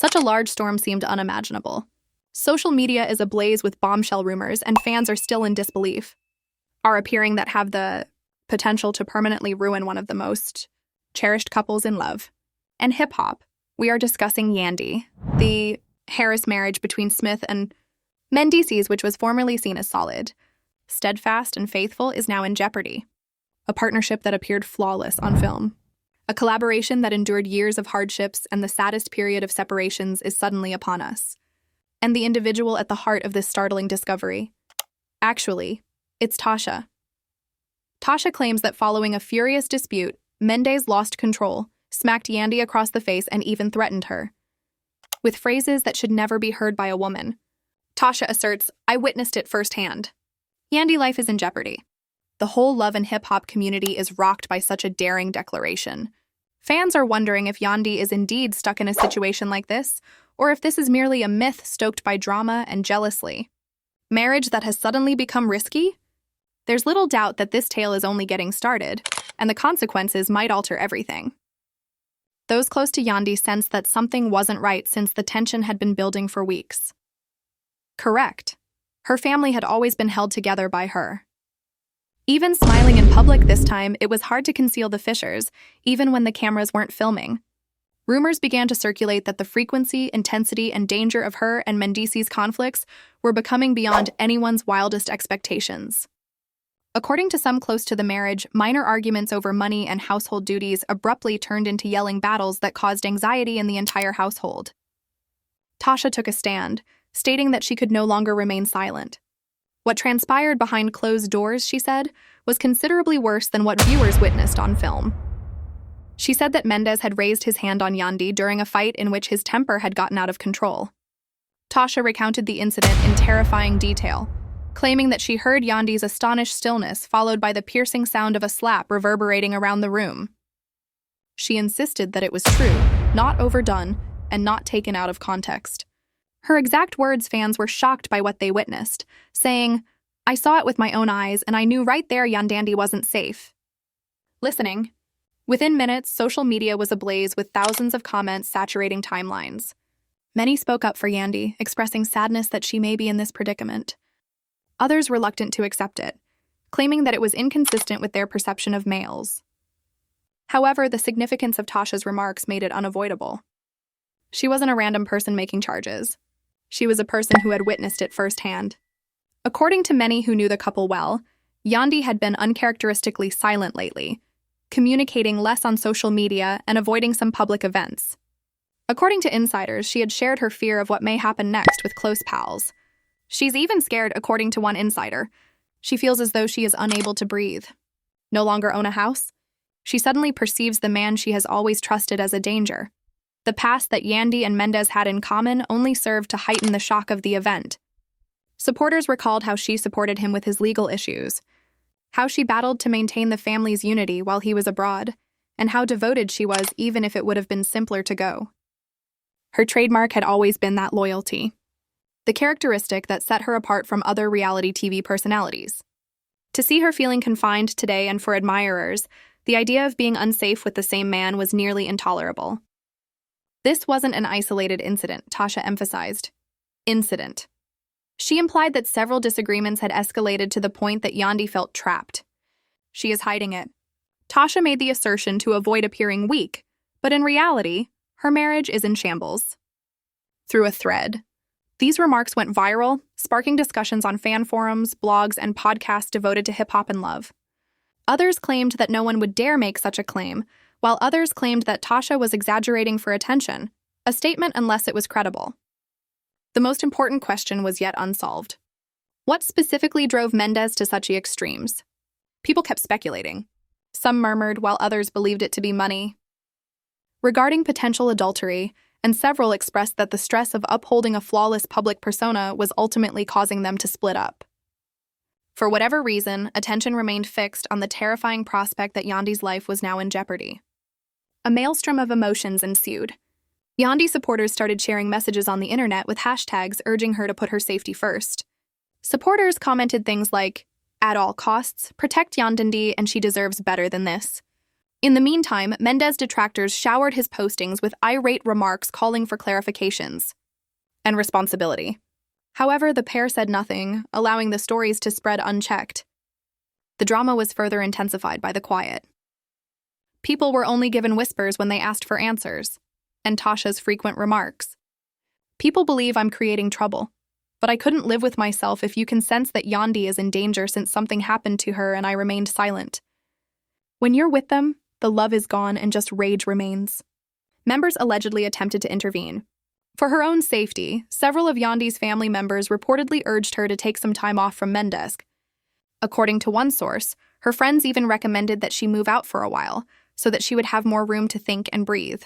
Such a large storm seemed unimaginable. Social media is ablaze with bombshell rumors, and fans are still in disbelief, are appearing that have the potential to permanently ruin one of the most cherished couples in love. And hip-hop, we are discussing Yandy, the Harris marriage between Smith and Mendeecees, which was formerly seen as solid, steadfast, and faithful, is now in jeopardy. A partnership that appeared flawless on film. A collaboration that endured years of hardships and the saddest period of separations is suddenly upon us. And the individual at the heart of this startling discovery. Actually, it's Tasha. Tasha claims that following a furious dispute, Mendeecees lost control, smacked Yandy across the face, and even threatened her. With phrases that should never be heard by a woman. Tasha asserts, "I witnessed it firsthand." Yandy life is in jeopardy. The whole love and hip-hop community is rocked by such a daring declaration. Fans are wondering if Yandy is indeed stuck in a situation like this, or if this is merely a myth stoked by drama and jealousy. Marriage that has suddenly become risky? There's little doubt that this tale is only getting started, and the consequences might alter everything. Those close to Yandy sense that something wasn't right since the tension had been building for weeks. Correct. Her family had always been held together by her. Even smiling in public this time, it was hard to conceal the fissures, even when the cameras weren't filming. Rumors began to circulate that the frequency, intensity, and danger of her and Mendeecees' conflicts were becoming beyond anyone's wildest expectations. According to some close to the marriage, minor arguments over money and household duties abruptly turned into yelling battles that caused anxiety in the entire household. Tasha took a stand, stating that she could no longer remain silent. What transpired behind closed doors, she said, was considerably worse than what viewers witnessed on film. She said that Mendeecees had raised his hand on Yandy during a fight in which his temper had gotten out of control. Tasha recounted the incident in terrifying detail, claiming that she heard Yandy's astonished stillness followed by the piercing sound of a slap reverberating around the room. She insisted that it was true, not overdone, and not taken out of context. Her exact words, fans were shocked by what they witnessed, saying, "I saw it with my own eyes, and I knew right there Yandy wasn't safe." Listening. Within minutes, social media was ablaze with thousands of comments saturating timelines. Many spoke up for Yandy, expressing sadness that she may be in this predicament. Others reluctant to accept it, claiming that it was inconsistent with their perception of males. However, the significance of Tasha's remarks made it unavoidable. She wasn't a random person making charges. She was a person who had witnessed it firsthand. According to many who knew the couple well, Yandy had been uncharacteristically silent lately, communicating less on social media and avoiding some public events. According to insiders, she had shared her fear of what may happen next with close pals. She's even scared, according to one insider. She feels as though she is unable to breathe. No longer own a house? She suddenly perceives the man she has always trusted as a danger. The past that Yandy and Mendeecees had in common only served to heighten the shock of the event. Supporters recalled how she supported him with his legal issues, how she battled to maintain the family's unity while he was abroad, and how devoted she was even if it would have been simpler to go. Her trademark had always been that loyalty, the characteristic that set her apart from other reality TV personalities. To see her feeling confined today, and for admirers, the idea of being unsafe with the same man was nearly intolerable. This wasn't an isolated incident, Tasha emphasized. Incident. She implied that several disagreements had escalated to the point that Yandy felt trapped. She is hiding it. Tasha made the assertion to avoid appearing weak, but in reality, her marriage is in shambles. Through a thread. These remarks went viral, sparking discussions on fan forums, blogs, and podcasts devoted to hip-hop and love. Others claimed that no one would dare make such a claim, while others claimed that Tasha was exaggerating for attention, a statement unless it was credible. The most important question was yet unsolved. What specifically drove Mendeecees to such extremes? People kept speculating. Some murmured, while others believed it to be money. Regarding potential adultery, and several expressed that the stress of upholding a flawless public persona was ultimately causing them to split up. For whatever reason, attention remained fixed on the terrifying prospect that Yandy's life was now in jeopardy. A maelstrom of emotions ensued. Yandy supporters started sharing messages on the internet with hashtags urging her to put her safety first. Supporters commented things like, "At all costs, protect Yandy and she deserves better than this." In the meantime, Mendeecees detractors showered his postings with irate remarks calling for clarifications and responsibility. However, the pair said nothing, allowing the stories to spread unchecked. The drama was further intensified by the quiet. People were only given whispers when they asked for answers, and Tasha's frequent remarks. People believe I'm creating trouble, but I couldn't live with myself if you can sense that Yandy is in danger since something happened to her and I remained silent. When you're with them, the love is gone and just rage remains. Members allegedly attempted to intervene. For her own safety, several of Yandy's family members reportedly urged her to take some time off from Mendeecees. According to one source, her friends even recommended that she move out for a while so that she would have more room to think and breathe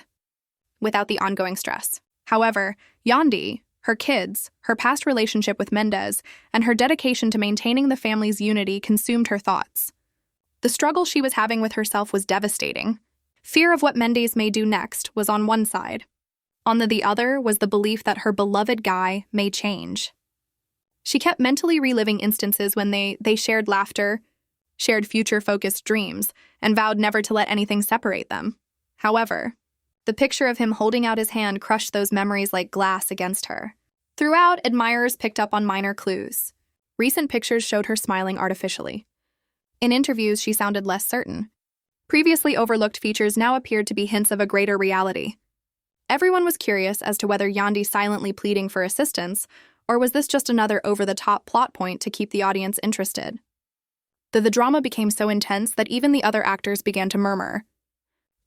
without the ongoing stress. However, Yandy, her kids, her past relationship with Mendeecees, and her dedication to maintaining the family's unity consumed her thoughts. The struggle she was having with herself was devastating. Fear of what Mendeecees may do next was on one side. On the other was the belief that her beloved guy may change. She kept mentally reliving instances when they shared laughter, shared future-focused dreams, and vowed never to let anything separate them. However, the picture of him holding out his hand crushed those memories like glass against her. Throughout, admirers picked up on minor clues. Recent pictures showed her smiling artificially. In interviews, she sounded less certain. Previously overlooked features now appeared to be hints of a greater reality. Everyone was curious as to whether Yandy silently pleading for assistance, or was this just another over-the-top plot point to keep the audience interested? The drama became so intense that even the other actors began to murmur.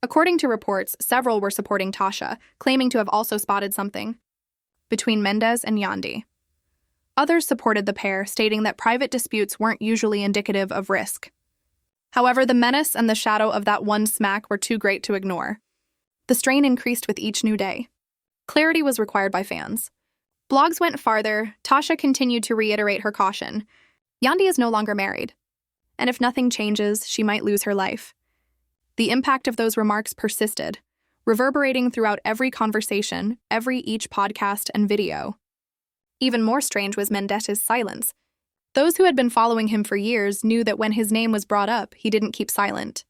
According to reports, several were supporting Tasha, claiming to have also spotted something between Mendeecees and Yandy. Others supported the pair, stating that private disputes weren't usually indicative of risk. However, the menace and the shadow of that one smack were too great to ignore. The strain increased with each new day. Clarity was required by fans. Blogs went farther. Tasha continued to reiterate her caution. Yandy is no longer married, and if nothing changes, she might lose her life. The impact of those remarks persisted, reverberating throughout every conversation, each podcast and video. Even more strange was Mendeecees' silence. Those who had been following him for years knew that when his name was brought up, he didn't keep silent.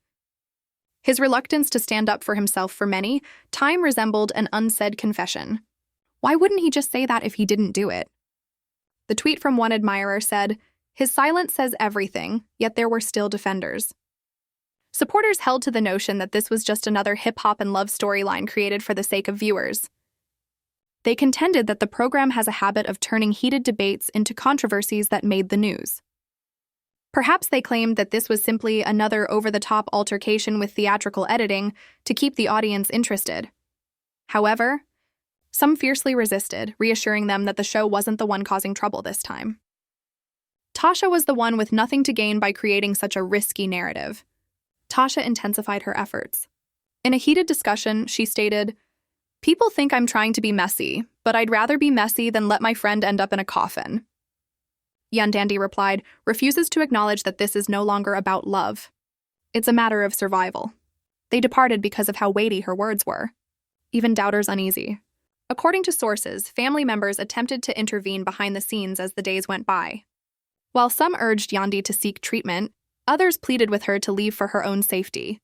His reluctance to stand up for himself for many time resembled an unsaid confession. Why wouldn't he just say that if he didn't do it? The tweet from one admirer said, "His silence says everything, yet there were still defenders." Supporters held to the notion that this was just another hip-hop and love storyline created for the sake of viewers. They contended that the program has a habit of turning heated debates into controversies that made the news. Perhaps they claimed that this was simply another over-the-top altercation with theatrical editing to keep the audience interested. However, some fiercely resisted, reassuring them that the show wasn't the one causing trouble this time. Tasha was the one with nothing to gain by creating such a risky narrative. Tasha intensified her efforts. In a heated discussion, she stated, "People think I'm trying to be messy, but I'd rather be messy than let my friend end up in a coffin." Yandy replied, refuses to acknowledge that this is no longer about love. It's a matter of survival. They departed because of how weighty her words were. Even doubters uneasy. According to sources, family members attempted to intervene behind the scenes as the days went by. While some urged Yandy to seek treatment, others pleaded with her to leave for her own safety.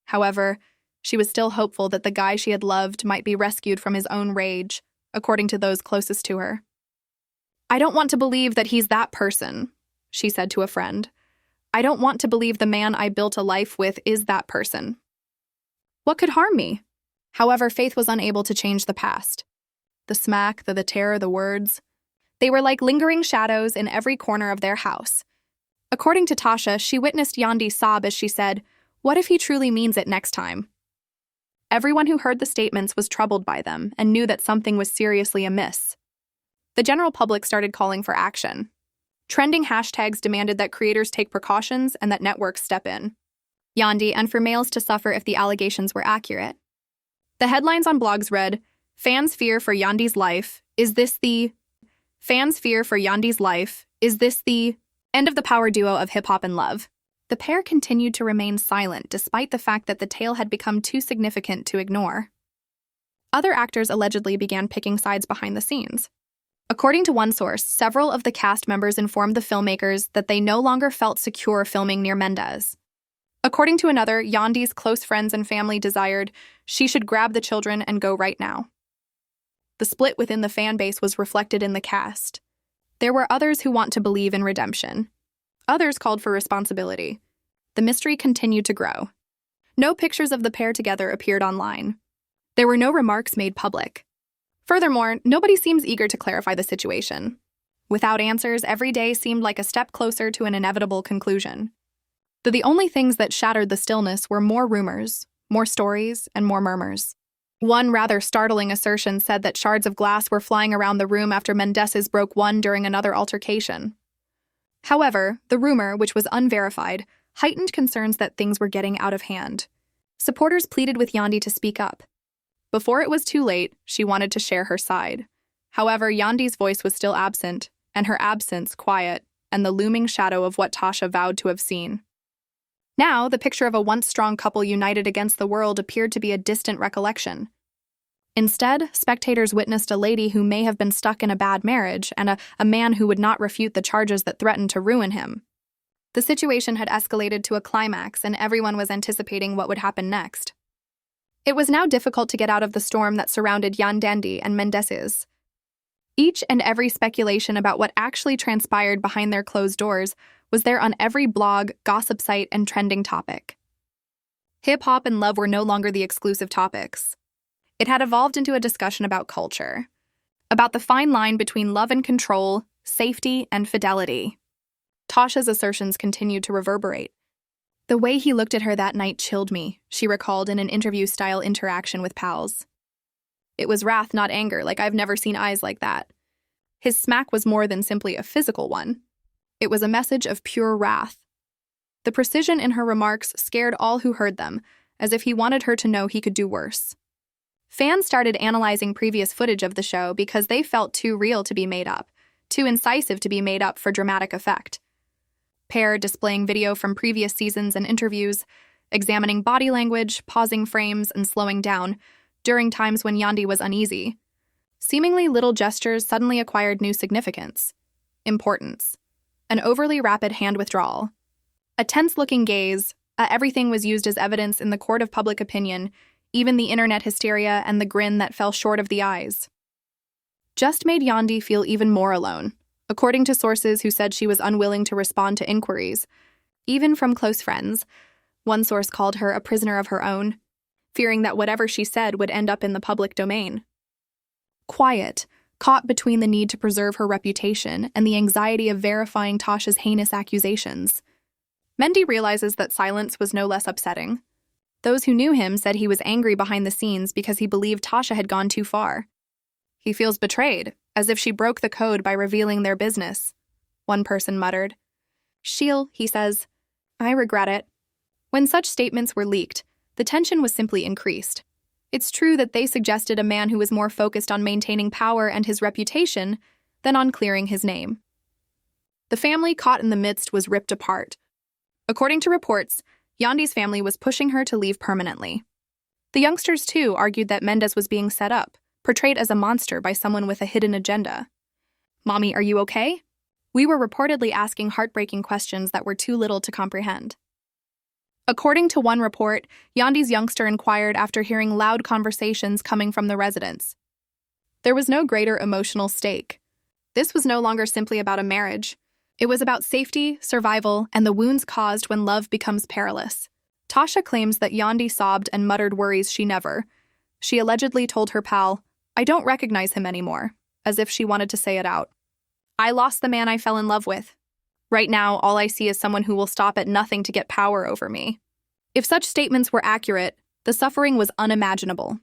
However, she was still hopeful that the guy she had loved might be rescued from his own rage, according to those closest to her. "I don't want to believe that he's that person," she said to a friend. "I don't want to believe the man I built a life with is that person. What could harm me?" However, faith was unable to change the past. The smack, the terror, the words. They were like lingering shadows in every corner of their house. According to Tasha, she witnessed Yandy sob as she said, "What if he truly means it next time?" Everyone who heard the statements was troubled by them and knew that something was seriously amiss. The general public started calling for action. Trending hashtags demanded that creators take precautions and that networks step in. Yandy and for males to suffer if the allegations were accurate. The headlines on blogs read, "Fans fear for Yandy's life. Is this the... Fans fear for Yandy's life. Is this the... End of the power duo of hip-hop and love." The pair continued to remain silent despite the fact that the tale had become too significant to ignore. Other actors allegedly began picking sides behind the scenes. According to one source, several of the cast members informed the filmmakers that they no longer felt secure filming near Mendeecees. According to another, Yandy's close friends and family desired she should grab the children and go right now. The split within the fan base was reflected in the cast. There were others who want to believe in redemption. Others called for responsibility. The mystery continued to grow. No pictures of the pair together appeared online. There were no remarks made public. Furthermore, nobody seems eager to clarify the situation. Without answers, every day seemed like a step closer to an inevitable conclusion. Though the only things that shattered the stillness were more rumors, more stories, and more murmurs. One rather startling assertion said that shards of glass were flying around the room after Mendeecees broke one during another altercation. However, the rumor, which was unverified, heightened concerns that things were getting out of hand. Supporters pleaded with Yandy to speak up. Before it was too late, she wanted to share her side. However, Yandy's voice was still absent, and her absence quiet, and the looming shadow of what Tasha vowed to have seen. Now, the picture of a once strong couple united against the world appeared to be a distant recollection. Instead, spectators witnessed a lady who may have been stuck in a bad marriage and a man who would not refute the charges that threatened to ruin him. The situation had escalated to a climax, and everyone was anticipating what would happen next. It was now difficult to get out of the storm that surrounded Yandy and Mendeecees. Each and every speculation about what actually transpired behind their closed doors was there on every blog, gossip site, and trending topic. Hip-hop and love were no longer the exclusive topics. It had evolved into a discussion about culture, about the fine line between love and control, safety and fidelity. Tasha's assertions continued to reverberate. The way he looked at her that night chilled me, she recalled in an interview-style interaction with pals. It was wrath, not anger, like I've never seen eyes like that. His smack was more than simply a physical one. It was a message of pure wrath. The precision in her remarks scared all who heard them, as if he wanted her to know he could do worse. Fans started analyzing previous footage of the show because they felt too real to be made up, too incisive to be made up for dramatic effect. Pair displaying video from previous seasons and interviews, examining body language, pausing frames, and slowing down during times when Yandy was uneasy. Seemingly little gestures suddenly acquired new significance, importance. An overly rapid hand withdrawal. A tense-looking gaze, everything was used as evidence in the court of public opinion, even the internet hysteria and the grin that fell short of the eyes. Just made Yandy feel even more alone, according to sources who said she was unwilling to respond to inquiries, even from close friends. One source called her a prisoner of her own, fearing that whatever she said would end up in the public domain. Quiet, caught between the need to preserve her reputation and the anxiety of verifying Tasha's heinous accusations. Mendy realizes that silence was no less upsetting. Those who knew him said he was angry behind the scenes because he believed Tasha had gone too far. He feels betrayed, as if she broke the code by revealing their business, one person muttered. She'll, he says, I regret it. When such statements were leaked, the tension was simply increased. It's true that they suggested a man who was more focused on maintaining power and his reputation than on clearing his name. The family caught in the midst was ripped apart. According to reports, Yandy's family was pushing her to leave permanently. The youngsters, too, argued that Mendeecees was being set up, portrayed as a monster by someone with a hidden agenda. Mommy, are you okay? We were reportedly asking heartbreaking questions that were too little to comprehend. According to one report, Yandy's youngster inquired after hearing loud conversations coming from the residents. There was no greater emotional stake. This was no longer simply about a marriage. It was about safety, survival, and the wounds caused when love becomes perilous. Tasha claims that Yandy sobbed and muttered worries she never. She allegedly told her pal, I don't recognize him anymore, as if she wanted to say it out. I lost the man I fell in love with. Right now, all I see is someone who will stop at nothing to get power over me. If such statements were accurate, the suffering was unimaginable.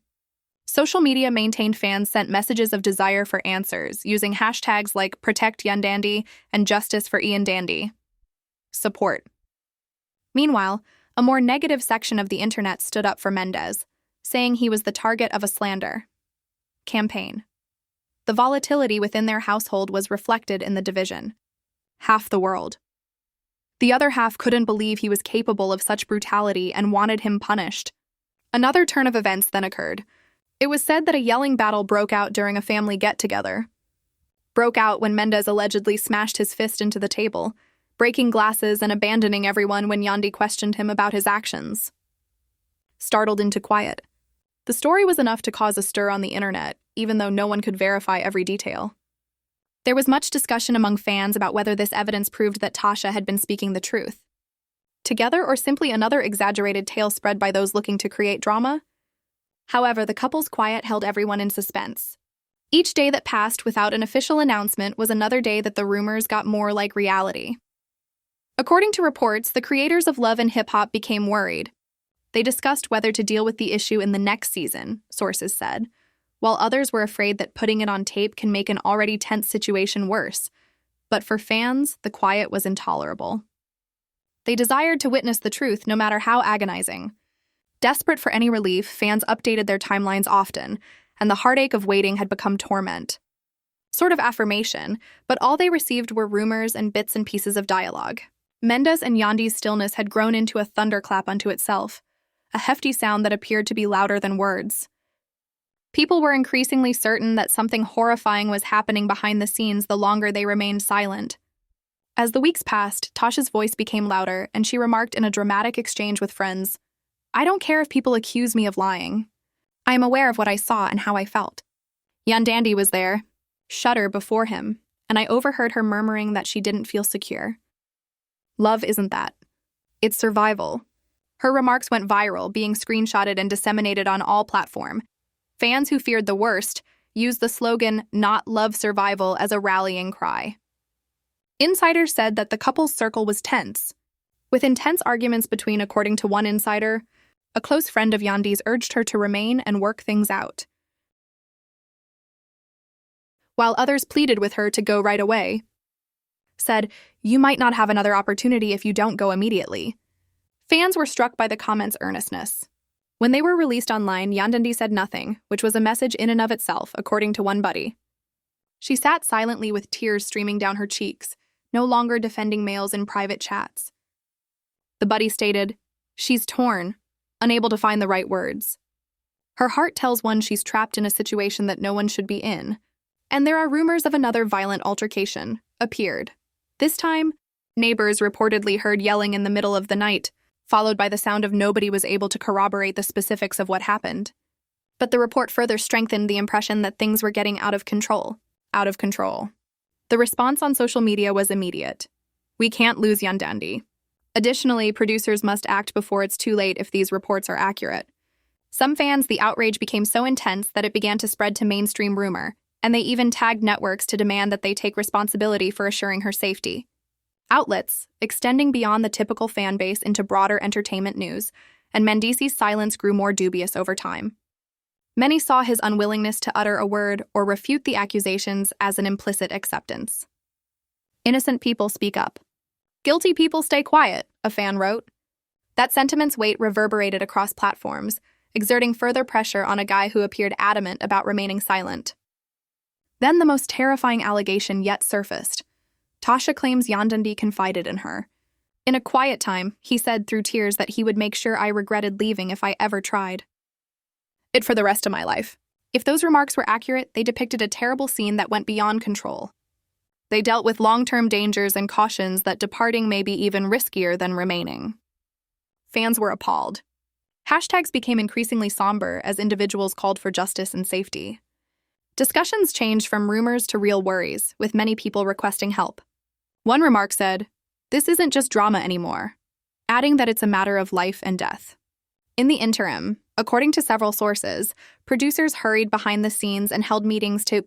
Social media maintained fans sent messages of desire for answers, using hashtags like Protect Yandy and Justice for Ian Dandy. Support. Meanwhile, a more negative section of the internet stood up for Mendeecees, saying he was the target of a slander campaign. The volatility within their household was reflected in the division. Half the world. The other half couldn't believe he was capable of such brutality and wanted him punished. Another turn of events then occurred. It was said that a yelling battle broke out during a family get-together. Broke out when Mendeecees allegedly smashed his fist into the table, breaking glasses and abandoning everyone when Yandy questioned him about his actions. Startled into quiet. The story was enough to cause a stir on the internet, even though no one could verify every detail. There was much discussion among fans about whether this evidence proved that Tasha had been speaking the truth. Together, or simply another exaggerated tale spread by those looking to create drama? However, the couple's quiet held everyone in suspense. Each day that passed without an official announcement was another day that the rumors got more like reality. According to reports, the creators of Love and Hip Hop became worried. They discussed whether to deal with the issue in the next season, sources said, while others were afraid that putting it on tape can make an already tense situation worse. But for fans, the quiet was intolerable. They desired to witness the truth, no matter how agonizing. Desperate for any relief, fans updated their timelines often, and the heartache of waiting had become torment. Sort of affirmation, but all they received were rumors and bits and pieces of dialogue. Mendeecees and Yandy's stillness had grown into a thunderclap unto itself, a hefty sound that appeared to be louder than words. People were increasingly certain that something horrifying was happening behind the scenes the longer they remained silent. As the weeks passed, Tasha's voice became louder, and she remarked in a dramatic exchange with friends, "I don't care if people accuse me of lying. I am aware of what I saw and how I felt." Yandy was there, shudder before him, and I overheard her murmuring that she didn't feel secure. Love isn't that. It's survival. Her remarks went viral, being screenshotted and disseminated on all platforms. Fans who feared the worst used the slogan, "Not love survival," as a rallying cry. Insiders said that the couple's circle was tense, with intense arguments between, according to one insider, a close friend of Yandy's urged her to remain and work things out, while others pleaded with her to go right away. Said, "You might not have another opportunity if you don't go immediately." Fans were struck by the comments' earnestness. When they were released online, Yandy said nothing, which was a message in and of itself, according to one buddy. She sat silently with tears streaming down her cheeks, no longer defending males in private chats. The buddy stated, "She's torn, unable to find the right words. Her heart tells one she's trapped in a situation that no one should be in." And there are rumors of another violent altercation appeared. This time, neighbors reportedly heard yelling in the middle of the night, followed by the sound of nobody was able to corroborate the specifics of what happened. But the report further strengthened the impression that things were getting out of control. Out of control. The response on social media was immediate. "We can't lose Yandy. Additionally, producers must act before it's too late if these reports are accurate." Some fans, the outrage became so intense that it began to spread to mainstream rumor, and they even tagged networks to demand that they take responsibility for assuring her safety. Outlets, extending beyond the typical fan base into broader entertainment news, and Mendeecees' silence grew more dubious over time. Many saw his unwillingness to utter a word or refute the accusations as an implicit acceptance. "Innocent people speak up. Guilty people stay quiet," a fan wrote. That sentiment's weight reverberated across platforms, exerting further pressure on a guy who appeared adamant about remaining silent. Then the most terrifying allegation yet surfaced. Tasha claims Yandy confided in her. In a quiet time, he said through tears that he would make sure I regretted leaving if I ever tried it for the rest of my life. If those remarks were accurate, they depicted a terrible scene that went beyond control. They dealt with long-term dangers and cautions that departing may be even riskier than remaining. Fans were appalled. Hashtags became increasingly somber as individuals called for justice and safety. Discussions changed from rumors to real worries, with many people requesting help. One remark said, "This isn't just drama anymore," adding that it's a matter of life and death. In the interim, according to several sources, producers hurried behind the scenes and held meetings to